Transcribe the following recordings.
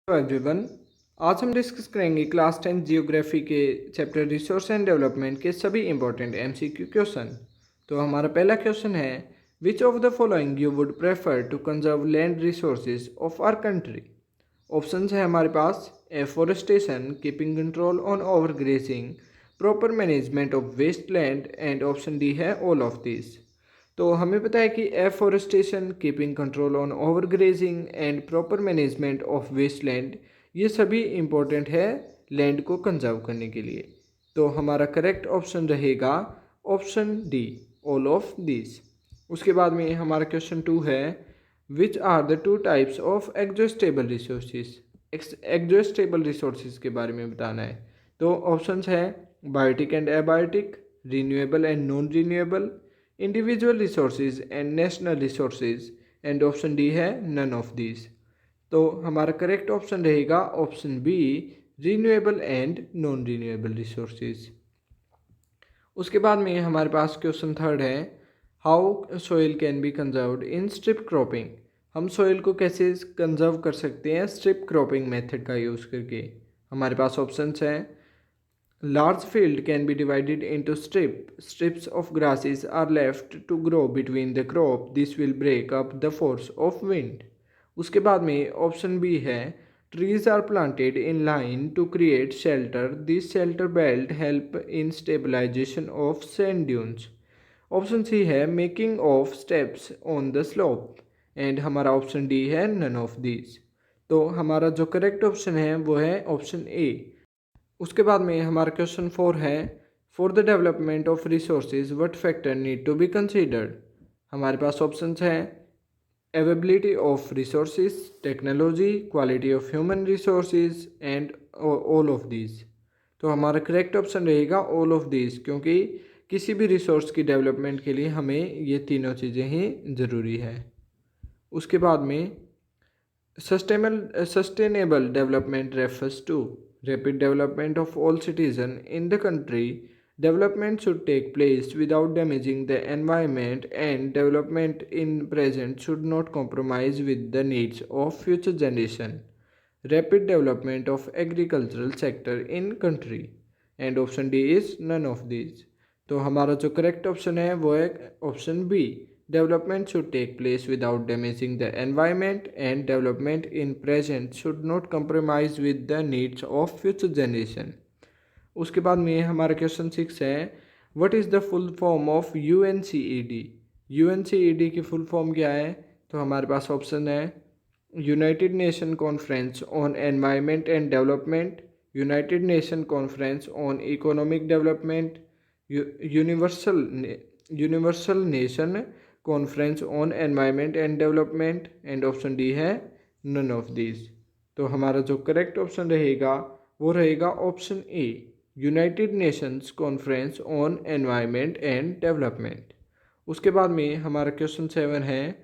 Hello everyone. आज हम discuss करेंगे क्लास 10 जियोग्राफी के चैप्टर रिसोर्स एंड डेवलपमेंट के सभी इंपॉर्टेंट एमसीक्यू क्वेश्चन। तो हमारा पहला क्वेश्चन है, which of the following you would prefer to conserve land resources of our country. Options है हमारे पास, afforestation, keeping control on over grazing, proper management of waste land and option D है all of this. तो हमें पता है कि afforestation, keeping control on over grazing and proper management of waste land, ये सभी इम्पोर्टेंट है लैंड को कंजर्व करने के लिए। तो हमारा करेक्ट ऑप्शन रहेगा option D, all of this. उसके बाद में हमारा क्वेश्चन 2 है, which are the two types of exhaustible resources. Exhaustible resources के बारे में बताना है। तो ऑप्शंस है biotic and abiotic, renewable and non renewable, individual resources and national resources and option D है नन ऑफ दिस। तो हमारा करेक्ट ऑप्शन रहेगा option B, renewable and non renewable resources. उसके बाद में हमारे पास क्वेश्चन 3 है, how soil can be conserved in strip cropping. हम सोइल को कैसे कंजर्व कर सकते हैं स्ट्रिप क्रॉपिंग मेथड का यूज़ करके। हमारे पास ऑप्शंस हैं, large field can be divided into strips of grasses are left to grow between the crop, this will break up the force of wind। उसके बाद में ऑप्शन बी है, trees are planted in line to create shelter, this shelter belt help in stabilization of sand dunes। Option C है, making of steps on the slope and हमारा option D है none of this. तो हमारा जो correct option है वो है option A. उसके बाद में हमारा क्वेश्चन 4 है, for the development of resources what factor need to be considered. हमारे पास ऑप्शंस हैं, availability of resources, technology, quality of human resources and all of this. तो हमारा करेक्ट ऑप्शन रहेगा ऑल ऑफ दिस, क्योंकि किसी भी रिसोर्स की डेवलपमेंट के लिए हमें ये तीनों चीज़ें ही ज़रूरी है। उसके बाद में sustainable development refers to rapid development of all citizens in the country. Development should take place without damaging the environment, and development in present should not compromise with the needs of future generation. Rapid development of agricultural sector in country, and option D is none of these। तो हमारा जो correct option है वो है option B, development should take place without damaging the environment and development in present should not compromise with the needs of future generation. उसके बाद में हमारा क्वेश्चन 6 है, what is the full form of UNCED. UNCED की full form क्या है। तो हमारे पास ऑप्शन है, United Nation conference on environment and development, United Nation conference on economic development, universal nation conference on environment and development and option D है none of this. तो हमारा जो करेक्ट ऑप्शन रहेगा वो रहेगा option A, United Nations conference on environment and development. उसके बाद में हमारा क्वेश्चन 7 है,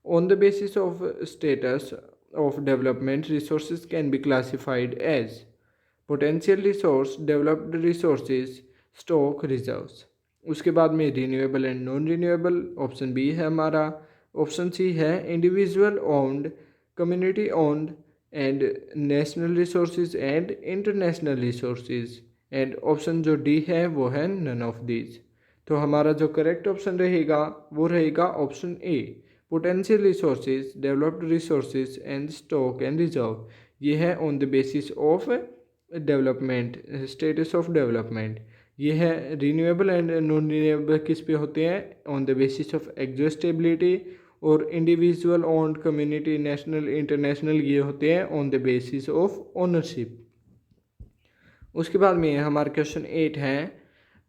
on the basis of status of development resources can be classified as potential resource, developed resources, stock, reserves. उसके बाद में renewable and non renewable, option B है हमारा। ऑप्शन सी है individual owned, community owned and national resources and international resources and option जो D है वो है नन ऑफ दीज। तो हमारा जो करेक्ट ऑप्शन रहेगा वो रहेगा option A, potential resources, developed resources and stock and reserve. ये है on the basis of development, status of development. ये है रिन्यूएबल एंड नॉन रिन्यूएबल किस पे होते हैं, on the basis of exhaustibility, और individual owned, community, national, international ये होते हैं on the basis of ownership. उसके बाद में हमारा क्वेश्चन 8 है,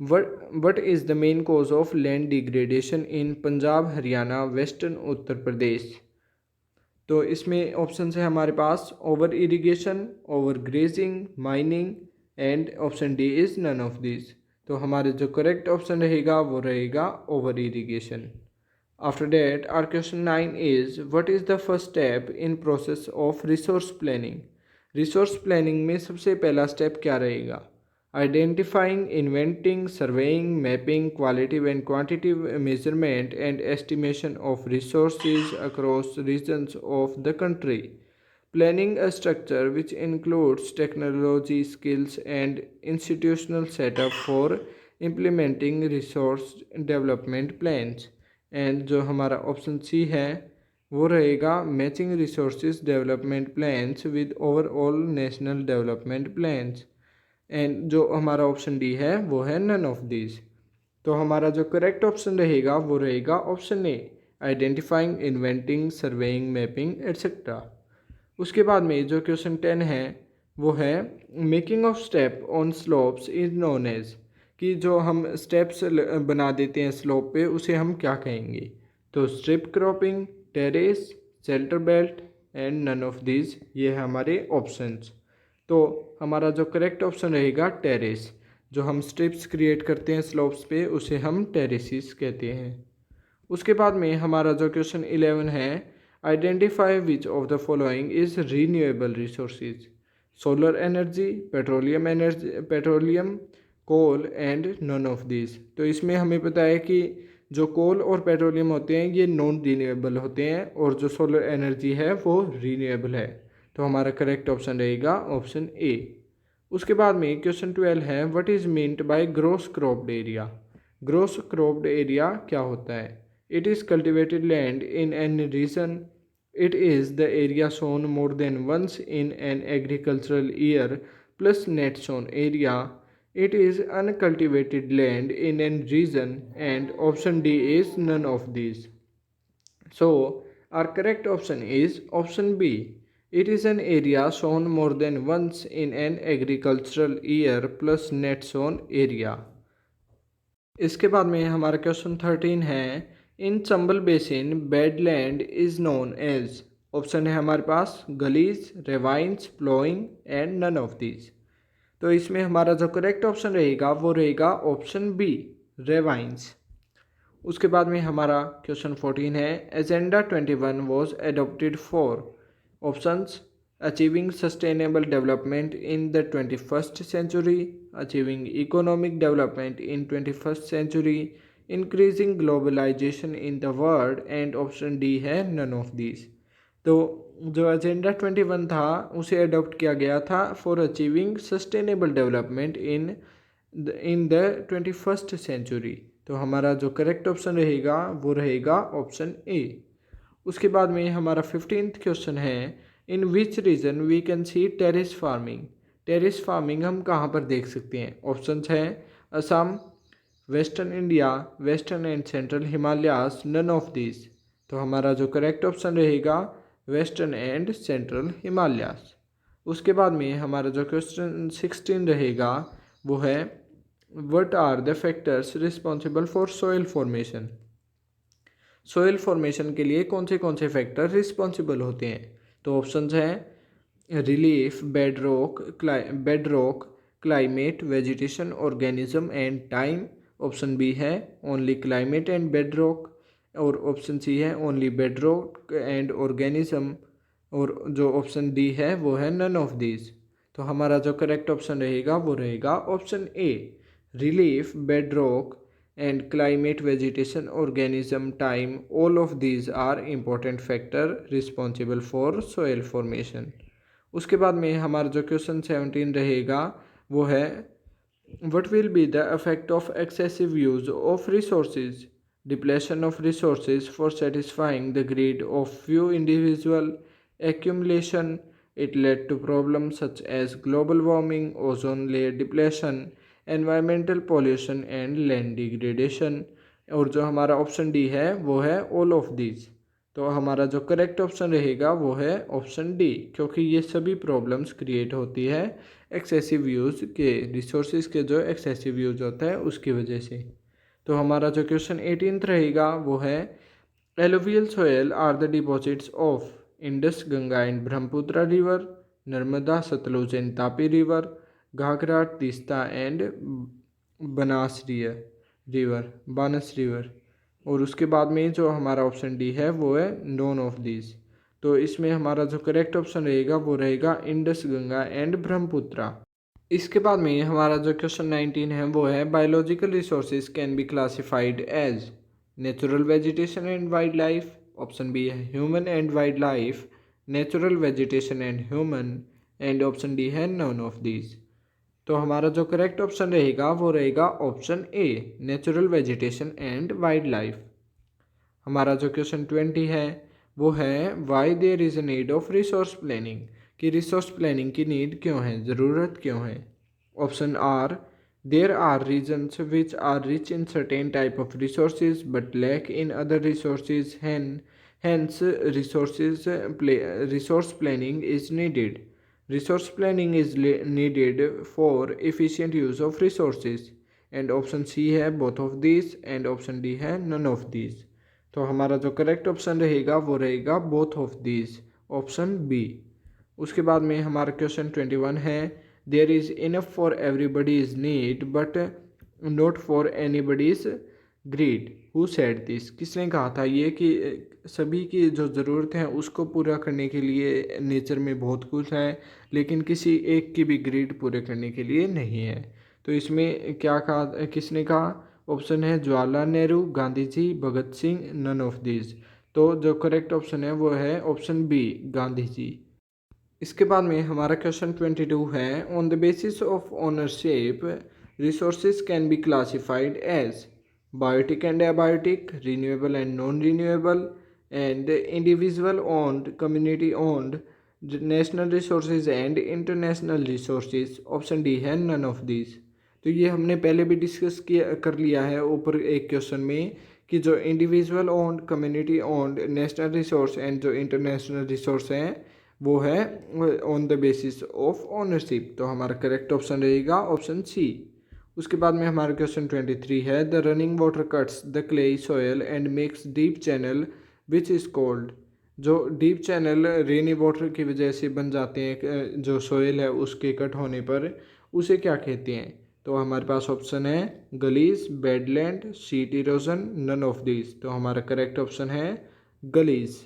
what is the main cause of land degradation in Punjab, Haryana, western Uttar Pradesh. तो इसमें ऑप्शन है हमारे पास, over irrigation, over grazing, mining and option D is none of this. तो हमारे जो करेक्ट ऑप्शन रहेगा वो रहेगा over irrigation. After that our question 9 is, what is the first step in process of resource planning. Resource planning में सबसे पहला step क्या रहेगा, identifying, inventing, surveying, mapping, qualitative and quantitative measurement and estimation of resources across regions of the country. Planning a structure which includes technology, skills, and institutional setup for implementing resource development plans. And जो हमारा option C है वो रहेगा matching resources development plans with overall national development plans. And जो हमारा option D है वो है नन ऑफ दीज। तो हमारा जो करेक्ट ऑप्शन रहेगा वो रहेगा option A, identifying, inventing, surveying, mapping etcetera. उसके बाद में जो क्वेश्चन 10 है वो है making of step on slopes is known as, कि जो हम स्टेप्स बना देते हैं स्लोप पे उसे हम क्या कहेंगे। तो strip cropping, terrace, shelter belt and none of these, ये है हमारे ऑप्शंस। तो हमारा जो करेक्ट ऑप्शन रहेगा टेरेस। जो हम स्ट्रिप्स क्रिएट करते हैं स्लोप्स पे उसे हम टेरेसिस कहते हैं। उसके बाद में हमारा जो क्वेश्चन 11 है identify which of the following is renewable resources, solar energy, petroleum, coal and none of this. तो इसमें हमें पता है कि जो कोल और पेट्रोलियम होते हैं ये नॉन रीन्यूएबल होते हैं और जो सोलर एनर्जी है वो रीन्यूएबल है। तो हमारा करेक्ट ऑप्शन रहेगा ऑप्शन ए। उसके बाद में क्वेश्चन 12 है what is meant by gross cropped area. Gross cropped area क्या होता है। It is cultivated land in an region. It is the area sown more than once in an agricultural year plus net sown area. It is uncultivated land in a region, and option D is none of these. So our correct option is option B. It is an area sown more than once in an agricultural year plus net sown area. इसके बाद में हमारा question 13 है in Chambal basin badland is known as. Option है हमारे पास gullies, ravines, ploughing and none of these. तो इसमें हमारा जो करेक्ट ऑप्शन रहेगा वो रहेगा ऑप्शन बी, रेवाइंस। उसके बाद में हमारा क्वेश्चन 14 है agenda 21 was adopted for. Options achieving sustainable development in the 21st century, achieving economic development in 21st century, increasing globalization in the world, and option D है none of these। तो जो agenda 21 था उसे adopt किया गया था for achieving sustainable development in the 21st century. तो हमारा जो करेक्ट ऑप्शन रहेगा वो रहेगा ऑप्शन ए। उसके बाद में हमारा 15th क्वेश्चन है in which region we can see terrace farming. Terrace farming हम कहाँ पर देख सकते हैं। ऑप्शंस हैं Assam, western India, western and central Himalayas, none of this. तो हमारा जो करेक्ट ऑप्शन रहेगा वेस्टर्न एंड सेंट्रल हिमालयास। उसके बाद में हमारा जो क्वेश्चन 16 रहेगा वो है what are the factors responsible for soil formation. Soil formation के लिए कौन से फैक्टर रिस्पॉन्सिबल होते हैं। तो ऑप्शंस हैं relief, bedrock, climate, vegetation, organism and time. Option B है ओनली क्लाइमेट एंड बेडरॉक, और ऑप्शन सी है ओनली बेडरॉक एंड ऑर्गेनिज्म, और जो ऑप्शन डी है वो है नन ऑफ दीज। तो हमारा जो करेक्ट ऑप्शन रहेगा वो रहेगा option A, relief, bedrock and climate, vegetation, organism, time, all of these are important factor responsible for soil formation। उसके बाद में हमारा जो क्वेश्चन 17 रहेगा वो है what will be the effect of excessive use of resources, depletion of resources for satisfying the greed of few individual, accumulation, it led to problems such as global warming, ozone layer depletion, environmental pollution and land degradation. और जो हमारा option D है वो है all of these. तो हमारा जो correct option रहेगा वो है ऑप्शन डी, क्योंकि ये सभी प्रॉब्लम्स क्रिएट होती है एक्सेसिव यूज़ के, रिसोर्सेज के जो एक्सेसिव यूज़ होता है उसकी वजह से। तो हमारा जो क्वेश्चन 18 रहेगा वो है alluvial soil are the deposits of Indus, Ganga and Brahmaputra river, Narmada, Sutlej and Tapi river, Ghaghara, Teesta and Banas river. और उसके बाद में जो हमारा ऑप्शन डी है वो है नॉन ऑफ दिस। तो इसमें हमारा जो करेक्ट ऑप्शन रहेगा वो रहेगा इंडस, गंगा एंड ब्रह्मपुत्र। इसके बाद में हमारा जो क्वेश्चन 19 है वो है biological resources can be classified as natural vegetation and wildlife. Option B है human and wildlife, natural vegetation and human, and option D है नन ऑफ दीज। तो हमारा जो करेक्ट ऑप्शन रहेगा वो रहेगा option A, natural vegetation and wildlife. हमारा जो क्वेश्चन 20 है वो है why there is a need of resource planning, कि रिसोर्स प्लानिंग की नीड क्यों है, ज़रूरत क्यों है। Option are, there are regions which are rich in certain type of resources but lack in other resources, hence resource planning is needed. Resource planning is needed for efficient use of resources, and option C है both of this, and option D है none of this. तो हमारा जो correct option रहेगा वो रहेगा both of this, option B. उसके बाद में हमारा क्वेश्चन 21 है there is enough for everybody is need but not for anybody is greed, who said this, किसने कहा था ये कि सभी की जो ज़रूरत है उसको पूरा करने के लिए नेचर में बहुत कुछ है लेकिन किसी एक की भी ग्रीड पूरे करने के लिए नहीं है। तो इसमें क्या कहा, किसने कहा, ऑप्शन है Jawaharlal Nehru, Gandhi ji, Bhagat Singh, none of this. तो जो करेक्ट ऑप्शन है वो है ऑप्शन बी, गांधी जी। इसके बाद में हमारा क्वेश्चन 22 है on the basis of ownership resources can be classified as biotic and abiotic, renewable and non renewable, and individual owned, community owned, national resources and international resources. Option D है none of this. तो ये हमने पहले भी discuss किया कर लिया है ऊपर एक क्वेश्चन में कि जो individual owned, community owned, national resource and जो इंटरनेशनल रिसोर्स हैं वो है on the basis of ownership. तो हमारा करेक्ट ऑप्शन रहेगा ऑप्शन सी। उसके बाद में हमारा क्वेश्चन 23 है the running water cuts the clayey soil and makes deep channel which is called, जो डीप चैनल रेनी वाटर की वजह से बन जाते हैं, जो सॉयल है उसके कट होने पर, उसे क्या कहते हैं। तो हमारे पास ऑप्शन है gullies, badland, sheet erosion, none of this. तो हमारा करेक्ट ऑप्शन है गलीज।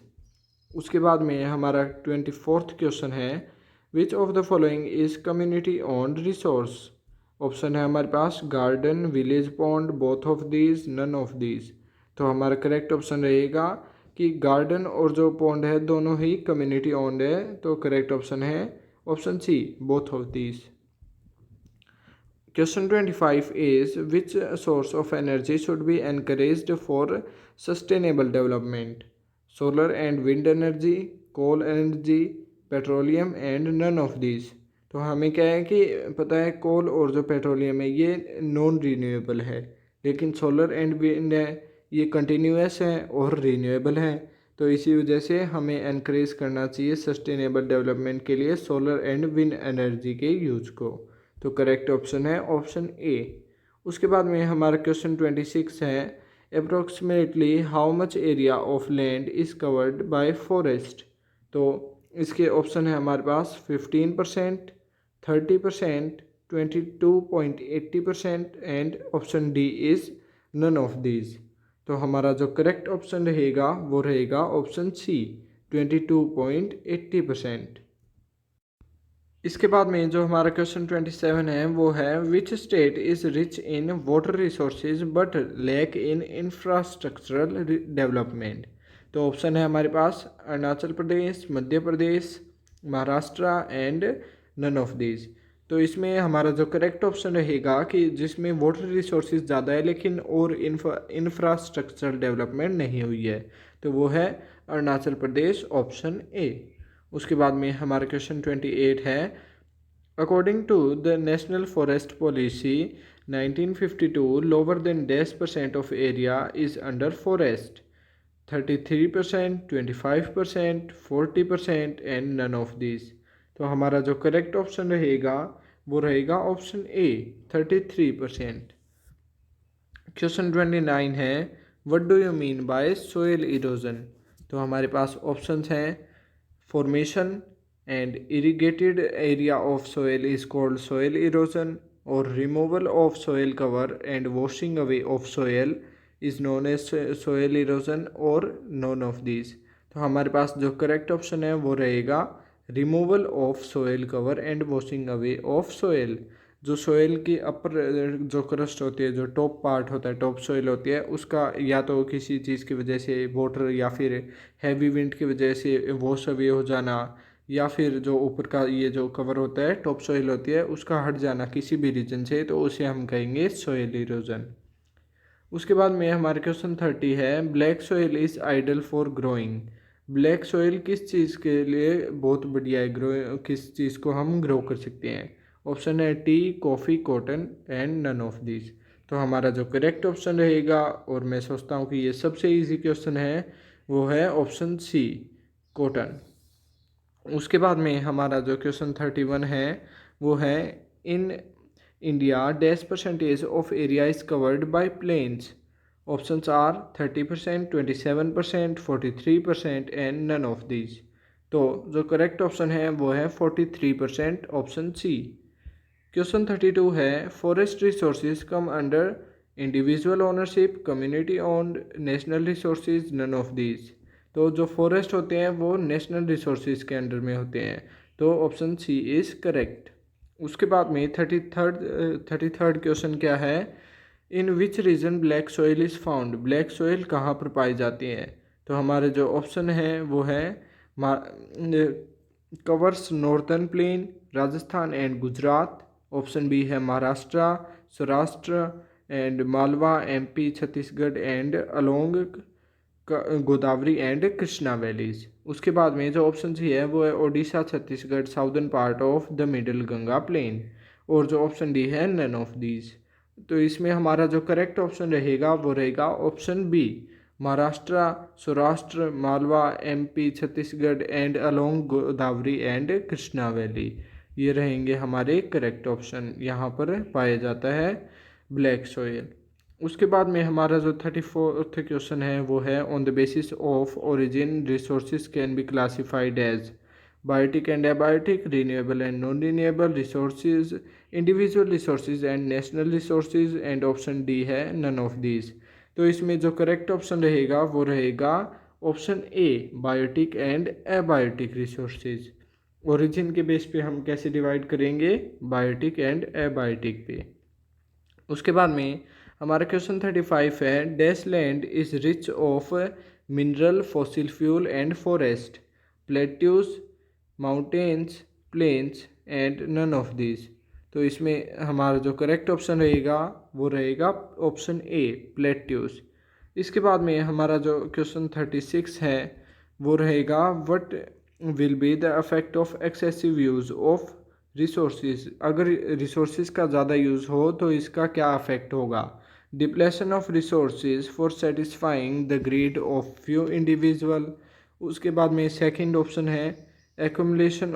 उसके बाद में हमारा 24th क्वेश्चन है which of the following is community owned resource. Option है हमारे पास garden, village pond, both of these, none of these. तो हमारा करेक्ट ऑप्शन रहेगा कि गार्डन और जो पॉन्ड है दोनों ही कम्युनिटी ओन्ड है। तो करेक्ट ऑप्शन है option C, both of these. Question 25 is which source of energy should be encouraged for sustainable development? Solar and wind energy, coal energy, petroleum and none of these। तो हमें क्या है कि पता है कोल और जो पेट्रोलियम है ये नॉन रीन्यूएबल है, लेकिन सोलर एंड विंड है ये कंटिन्यूस है और रीन्यूएबल है। तो इसी वजह से हमें एनकरेज करना चाहिए सस्टेनेबल डेवलपमेंट के लिए सोलर एंड विंड एनर्जी के यूज को। तो करेक्ट ऑप्शन है ऑप्शन ए। उसके बाद में हमारा क्वेश्चन 26 है approximately how much area of land is covered by forest. तो इसके ऑप्शन है हमारे पास 15%, 30%, 22.80% and option D is none of these. तो हमारा जो करेक्ट ऑप्शन रहेगा वो रहेगा ऑप्शन सी, 22.80%। इसके बाद में जो हमारा क्वेश्चन 27 है वो है which state is rich in water resources but lack in infrastructural development. तो ऑप्शन है हमारे पास Arunachal Pradesh, Madhya Pradesh, Maharashtra and none of this. तो इसमें हमारा जो करेक्ट ऑप्शन रहेगा कि जिसमें वाटर रिसोर्सेज ज़्यादा है लेकिन और इंफ्रास्ट्रक्चरल डेवलपमेंट नहीं हुई है, तो वो है अरुणाचल प्रदेश, ऑप्शन ए। उसके बाद में हमारा क्वेश्चन 28 है according to the national forest policy 1952 lower than 10% of area is under forest, 33%, 25%, 40% and none of this. तो हमारा जो करेक्ट ऑप्शन रहेगा वो रहेगा ऑप्शन ए, 33%। क्वेश्चन 29 है what do you mean by soil erosion. तो हमारे पास ऑप्शंस हैं formation and irrigated area of soil is called soil erosion, or removal of soil cover and washing away of soil is known as soil erosion, or none of these। तो हमारे पास जो correct option है वो रहेगा removal of soil cover and washing away of soil. जो soil की अपर जो crust होती है, जो टॉप पार्ट होता है, टॉप सोइल होती है, उसका या तो किसी चीज़ की वजह से वाटर या फिर हैवी विंड की वजह से वॉश अवे हो जाना, या फिर जो ऊपर का ये जो कवर होता है, टॉप सोइल होती है, उसका हट जाना किसी भी रीजन से, तो उसे हम कहेंगे सोइल इरोजन। उसके बाद में हमारे क्वेश्चन 30 है, black soil is ideal for growing. Black soil किस चीज़ के लिए बहुत बढ़िया है, ग्रो किस चीज़ को हम ग्रो कर सकते हैं? ऑप्शन है tea, coffee, cotton and none of this. तो हमारा जो करेक्ट ऑप्शन रहेगा, और मैं सोचता हूँ कि ये सबसे इजी क्वेश्चन है, वो है ऑप्शन सी, कॉटन। उसके बाद में हमारा जो क्वेश्चन 31 है, वो है in India dash percentage of area is covered by plains. Options are 30%, 27%, 43% and none of these. तो जो करेक्ट ऑप्शन है वो है 43%, ऑप्शन सी। क्वेश्चन 32 है, forest resources come under individual ownership, community owned, national resources, none of these. तो जो forest होते हैं वो नेशनल रिसोर्सेज के अंडर में होते हैं, तो ऑप्शन सी इज़ करेक्ट। उसके बाद में 33rd क्वेश्चन क्या है, in which region black soil is found. Black soil कहाँ पर पाई जाती है? तो हमारे जो ऑप्शन है वो है covers northern plain, Rajasthan and Gujarat. Option B है Maharashtra, Saurashtra and Malwa, MP, Chhattisgarh and along Godavari and Krishna valleys. उसके बाद में जो ऑप्शन सी है वो है Odisha, Chhattisgarh, southern part of the middle Ganga plain. और जो ऑप्शन डी है नन ऑफ दीज। तो इसमें हमारा जो करेक्ट ऑप्शन रहेगा वो रहेगा option B, Maharashtra, Saurashtra, Malwa, MP, Chhattisgarh and along Godavari and Krishna valley. ये रहेंगे हमारे करेक्ट ऑप्शन, यहाँ पर पाया जाता है ब्लैक सोयल। उसके बाद में हमारा जो 34th क्वेश्चन है वो है, on the basis of origin resources can be classified as biotic and abiotic, renewable and non renewable resources, individual resources and national resources and option D है नन ऑफ दीज। तो इसमें जो correct option रहेगा वो रहेगा option A, biotic and abiotic resources. Origin के base पे हम कैसे डिवाइड करेंगे? बायोटिक एंड एबायोटिक पे। उसके बाद में हमारा क्वेश्चन 35 है, dash land is rich of mineral, fossil fuel and forest, plateaus, mountains, plains and none of this. तो इसमें हमारा जो करेक्ट ऑप्शन रहेगा वो रहेगा ऑप्शन ए, प्लेट्यूज। इसके बाद में हमारा जो क्वेश्चन 36 है वो रहेगा, what will be the effect of excessive use of resources. अगर रिसोर्सेज का ज़्यादा यूज़ हो तो इसका क्या अफेक्ट होगा? Depletion of resources for satisfying the greed of few individual. उसके बाद में सेकंड ऑप्शन है, accumulation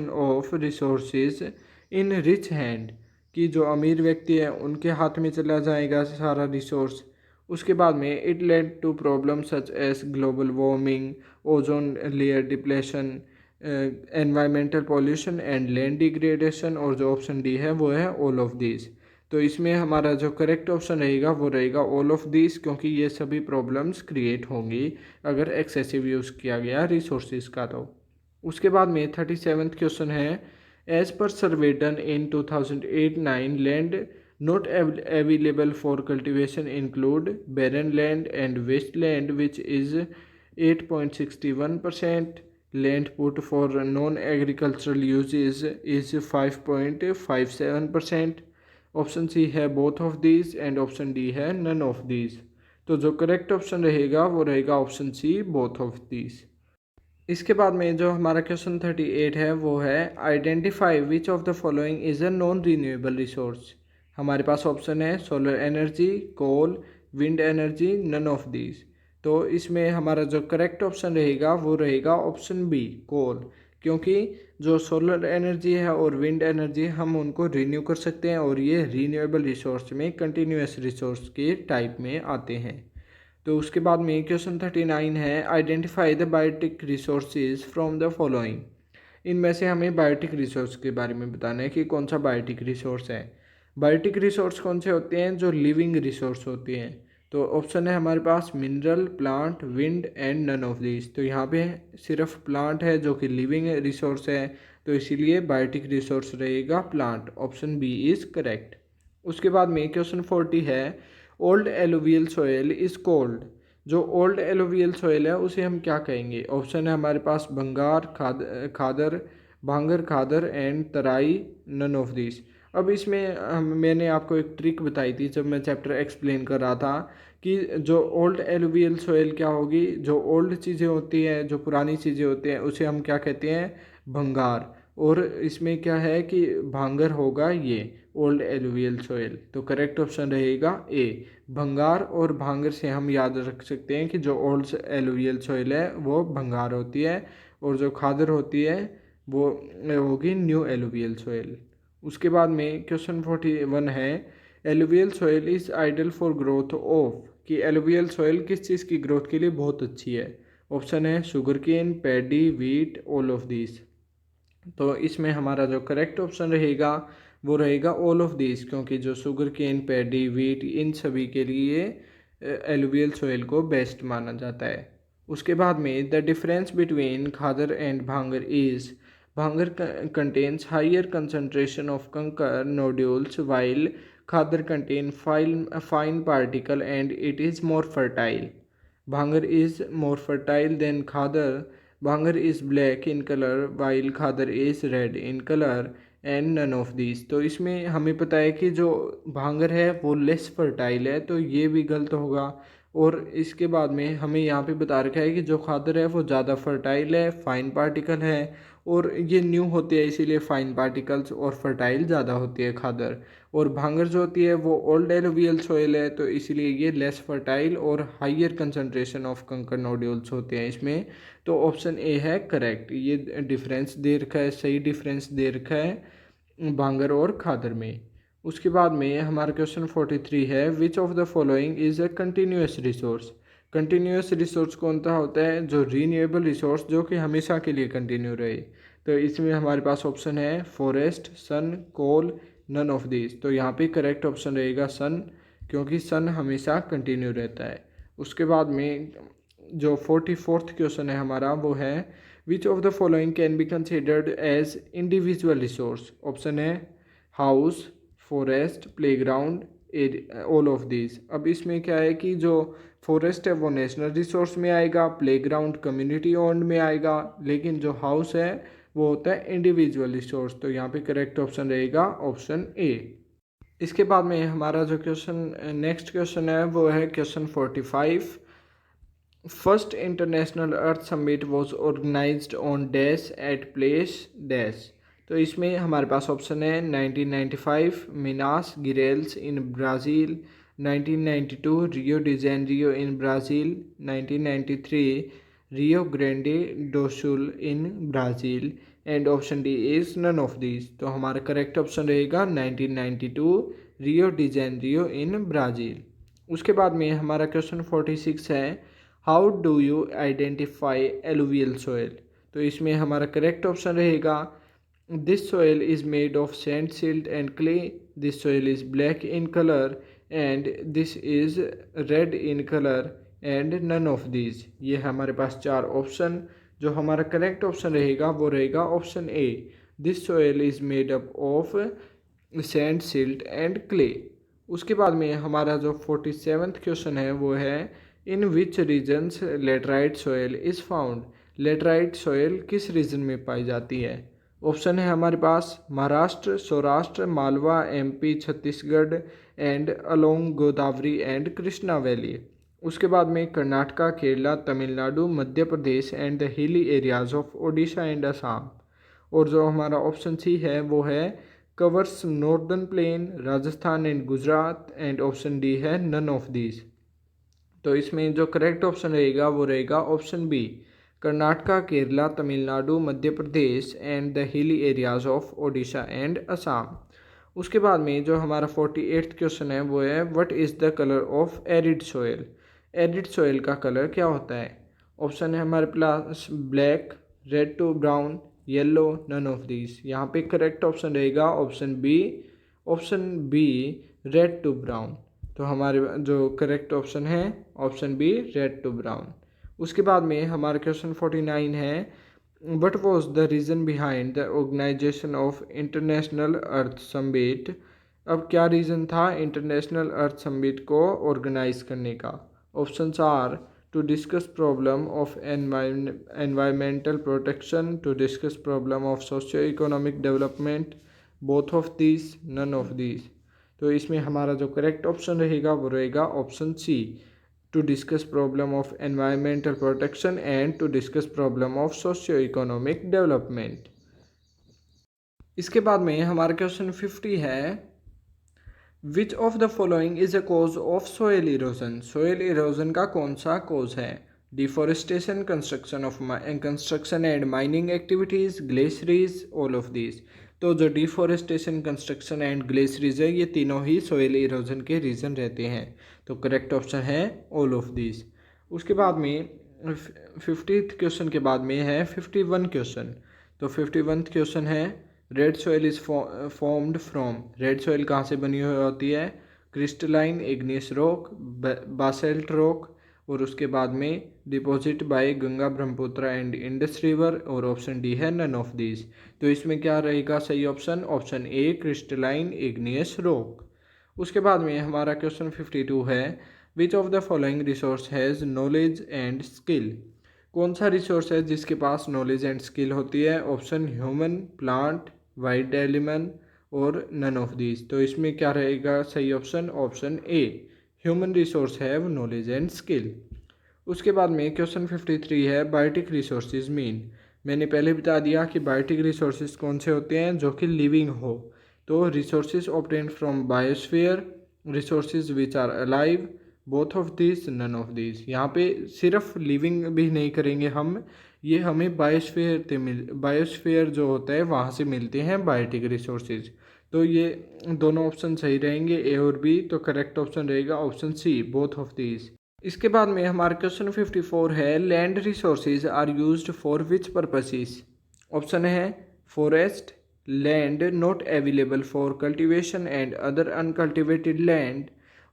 of resources in rich hand, कि जो अमीर व्यक्ति है उनके हाथ में चला जाएगा सारा रिसोर्स। उसके बाद में it lead to problem such as global warming, ozone layer depletion, environmental pollution and land degradation. और जो ऑप्शन डी है वो है ऑल ऑफ दिस। तो इसमें हमारा जो करेक्ट ऑप्शन रहेगा वो रहेगा ऑल ऑफ दिस, क्योंकि ये सभी प्रॉब्लम्स क्रिएट होंगी अगर एक्सेसिव यूज़ किया गया रिसोर्सेज का। तो उसके बाद में 37th क्वेश्चन है, as per survey done in 2008-9 land not available for cultivation include barren land and wasteland, which is 8.61%. Land put for non-agricultural uses is 5.57%. Option C है both of these and option D है none of these। तो जो correct option रहेगा वो रहेगा option C, both of these। इसके बाद में जो हमारा क्वेश्चन 38 है वो है, identify which of the following is a non renewable resource. हमारे पास ऑप्शन है solar energy, coal, wind energy, none of these. तो इसमें हमारा जो करेक्ट ऑप्शन रहेगा वो रहेगा ऑप्शन बी, कोल। क्योंकि जो सोलर एनर्जी है और विंड एनर्जी हम उनको रीन्यू कर सकते हैं, और ये रीन्यूएबल रिसोर्स में कंटिन्यूस रिसोर्स के टाइप में आते हैं। तो उसके बाद में क्वेश्चन 39 है, identify the biotic resources from the following. इनमें से हमें बायोटिक रिसोर्स के बारे में बताना है कि कौन सा बायोटिक रिसोर्स है। बायोटिक रिसोर्स कौन से होते हैं? जो लिविंग रिसोर्स होते हैं, तो ऑप्शन है हमारे पास mineral, plant, wind and none of this. तो यहाँ पे सिर्फ प्लांट है जो कि लिविंग रिसोर्स है, तो इसीलिए बायोटिक रिसोर्स रहेगा plant. Option B is correct. उसके बाद में क्वेश्चन 40 है, old alluvial soil is called. जो ओल्ड एलुवियल सॉयल है उसे हम क्या कहेंगे? ऑप्शन है हमारे पास bhangar, khadar, bhangar, khadar and Terai, none of this. अब इसमें मैंने आपको एक ट्रिक बताई थी जब मैं चैप्टर एक्सप्लेन कर रहा था कि जो ओल्ड एलुवियल सॉइल क्या होगी, जो ओल्ड चीज़ें होती हैं, जो पुरानी चीज़ें होती हैं, उसे हम क्या कहते हैं? भंगार। और इसमें क्या है कि भांगर होगा ये ओल्ड एलुवियल सॉइल। तो करेक्ट ऑप्शन रहेगा ए। भंगार और भांगर से हम याद रख सकते हैं कि जो ओल्ड एलुवियल सॉइल है वो भंगार होती है, और जो खादर होती है वो होगी न्यू एलुवियल सॉइल। उसके बाद में क्वेश्चन 41 है, alluvial soil is ideal for growth of. कि एलुवियल सॉइल किस चीज़ की ग्रोथ के लिए बहुत अच्छी है? ऑप्शन है sugarcane, paddy, wheat, all of this. तो इसमें हमारा जो करेक्ट ऑप्शन रहेगा वो रहेगा ऑल ऑफ दिस, क्योंकि जो शुगर केन, पैडी, वीट, इन सभी के लिए एलुवियल सॉइल को बेस्ट माना जाता है। उसके बाद में the difference between khadar and bhangar is, bhangar contains higher concentration of conker nodules while khadar contain fine particle and it is more fertile. Bhangar is more fertile than khadar. Bhangar is black in color while khadar is red in color and none of these। तो इसमें हमें पता है कि जो भांगर है वो लेस फर्टाइल है, तो ये भी गलत होगा। और इसके बाद में हमें यहाँ पे बता रखा है कि जो खादर है वो ज़्यादा फर्टाइल है, फाइन पार्टिकल है, और ये न्यू होती है इसीलिए फाइन पार्टिकल्स और फर्टाइल ज़्यादा होती है खादर। और भांगर जो होती है वो ओल्ड एलुवियल सॉइल है, तो इसीलिए ये लेस फर्टाइल और हाइयर कंसंट्रेशन ऑफ कंकर नोड्यूल्स होते हैं इसमें। तो ऑप्शन ए है करेक्ट। ये डिफरेंस दे रखा है, सही डिफरेंस दे रखा है भांगर और खादर में। उसके बाद में हमारा क्वेश्चन 43 है, which of the following is a continuous resource. Continuous resource कौन सा होता है? जो रीन्यूएबल रिसोर्स जो कि हमेशा के लिए कंटिन्यू रहे। तो इसमें हमारे पास ऑप्शन है forest, sun, coal, none of this. तो यहाँ पे करेक्ट ऑप्शन रहेगा सन, क्योंकि सन हमेशा कंटिन्यू रहता है। उसके बाद में जो 44th क्वेश्चन है हमारा वो है, which of the following can be considered as individual resource. Option है house, forest, playground, all of this. अब इसमें क्या है कि जो फॉरेस्ट है वो नेशनल रिसोर्स में आएगा, प्लेग्राउंड कम्युनिटी ओन्ड में आएगा, लेकिन जो हाउस है वो होता है इंडिविजुअल रिसोर्स। तो यहाँ पे करेक्ट ऑप्शन रहेगा ऑप्शन ए। इसके बाद में हमारा जो क्वेश्चन नेक्स्ट क्वेश्चन है वो है question 45, first international earth summit was organised on dash at place dash. तो इसमें हमारे पास ऑप्शन है 1995 Minas Gerais in Brazil, 1992 Rio de Janeiro in Brazil, 1993 Rio Grande do Sul in Brazil, and option D is none of this. तो हमारा correct option रहेगा 1992 Rio de Janeiro in Brazil. उसके बाद में हमारा क्वेश्चन 46 है, how do you identify alluvial soil. तो इसमें हमारा करेक्ट ऑप्शन रहेगा, this soil is made of sand, silt and clay, this soil is black in colour and this is red in colour and none of this. ये हमारे पास चार option. जो हमारा correct option रहेगा वो रहेगा option A, this soil is made up of sand, silt and clay. उसके बाद में हमारा जो 47th क्वेश्चन है वो है, in which regions laterite soil is found. Laterite soil किस रीजन में पाई जाती है? ऑप्शन है हमारे पास Maharashtra, Saurashtra, Malwa, MP, Chhattisgarh and along Godavari and Krishna valley. उसके बाद में Karnataka, Kerala, Tamil Nadu, Madhya Pradesh and the hilly areas of Odisha and Assam. और जो हमारा ऑप्शन सी है वो है covers northern plain, Rajasthan and Gujarat, and option D है नन ऑफ दीज। तो इसमें जो करेक्ट ऑप्शन रहेगा वो रहेगा option B, Karnataka, Kerala, Tamil Nadu, Madhya Pradesh and the hilly areas of Odisha and Assam. उसके बाद में जो हमारा 48th क्वेश्चन है वो है, what is the colour of arid soil. Arid soil का कलर क्या होता है? ऑप्शन है हमारे पास black, red to brown, yellow, none of this. यहाँ पे करेक्ट ऑप्शन रहेगा option B, red to brown. तो हमारे जो करेक्ट ऑप्शन है option B red to brown. उसके बाद में हमारा क्वेश्चन 49 है, what was the reason behind the organisation of international earth summit. अब क्या रीज़न था इंटरनेशनल अर्थ समिट को ऑर्गेनाइज करने का। Options are to discuss problem of environmental protection, to discuss problem of socio economic development, both of this, none of this. तो इसमें हमारा जो करेक्ट ऑप्शन रहेगा वो रहेगा option C, to discuss problem of environmental protection and to discuss problem of socio economic development. इसके बाद में हमारा क्वेश्चन 50 है, which of the following is a cause of soil erosion. Soil erosion का कौन सा कॉज है। Deforestation, construction and mining activities, glaciers, all of this. तो जो डिफॉरेस्टेशन, कंस्ट्रक्शन एंड ग्लेशियरीज है ये तीनों ही सोयल इरोजन के रीज़न रहते हैं। तो करेक्ट ऑप्शन है ऑल ऑफ दिस। उसके बाद में 50th क्वेश्चन के बाद में है 51 क्वेश्चन। तो 51 क्वेश्चन है, red soil is formed from. Red soil कहाँ से बनी हुई होती है। Crystalline, igneous rock, basalt rock, और उसके बाद में deposit by Ganga, Brahmaputra and Indus river, और ऑप्शन डी है नन ऑफ दिस। तो इसमें क्या रहेगा सही option, option A crystalline igneous rock. उसके बाद में हमारा क्वेश्चन 52 है, which of the following resource has knowledge and skill. कौन सा रिसोर्स है जिसके पास नॉलेज एंड स्किल होती है। Option human, plant, wild element, और नन ऑफ दिस। तो इसमें क्या रहेगा सही option, option a human resource have knowledge and skill. उसके बाद में क्वेश्चन 53 है, बायोटिक रिसोर्सेज मीन। मैंने पहले बता दिया कि बायोटिक रिसोर्सेज कौन से होते हैं, जो कि लिविंग हो। तो resources obtained from biosphere, resources which are alive, both of this, none of this. यहाँ पे सिर्फ लिविंग भी नहीं करेंगे हम, ये हमें बायोस्फीयर जो होता है वहाँ से मिलते हैं बायोटिक रिसोर्सेज। तो ये दोनों ऑप्शन सही रहेंगे, ए और बी। तो करेक्ट ऑप्शन रहेगा option C, both of this. इसके बाद में हमारा क्वेश्चन 54 है, land resources are used for which purposes. Option है forest, land not available for cultivation and other uncultivated land,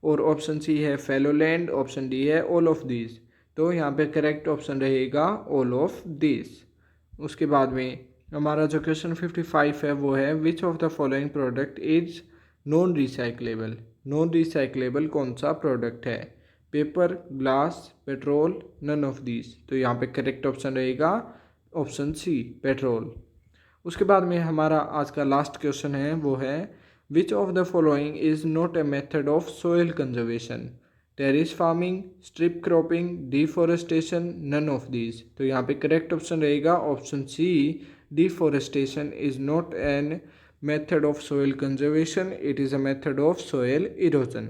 और ऑप्शन सी है फैलो लैंड, ऑप्शन डी है ऑल ऑफ दिस। तो यहाँ पे करेक्ट ऑप्शन रहेगा ऑल ऑफ दिस। उसके बाद में हमारा जो क्वेश्चन 55 है वो है, which of the following product is non recyclable. Non recyclable कौन सा प्रोडक्ट है। Paper, glass, petrol, none of this. तो यहाँ पे करेक्ट ऑप्शन रहेगा ऑप्शन सी पेट्रोल। उसके बाद में हमारा आज का लास्ट क्वेश्चन है वो है, which of the following is not a method of soil conservation. Terrace farming, strip cropping, deforestation, none of this. तो यहाँ पे करेक्ट ऑप्शन रहेगा option C, deforestation is not an method of soil conservation, it is a method of soil erosion.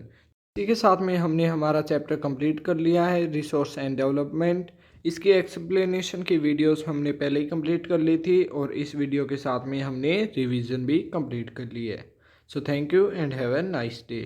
इसी के साथ में हमने हमारा चैप्टर कंप्लीट कर लिया है, रिसोर्स एंड डेवलपमेंट। इसकी एक्सप्लेनेशन की वीडियोस हमने पहले ही कंप्लीट कर ली थी, और इस वीडियो के साथ में हमने रिवीजन भी कंप्लीट कर ली है। So thank you and have a nice day.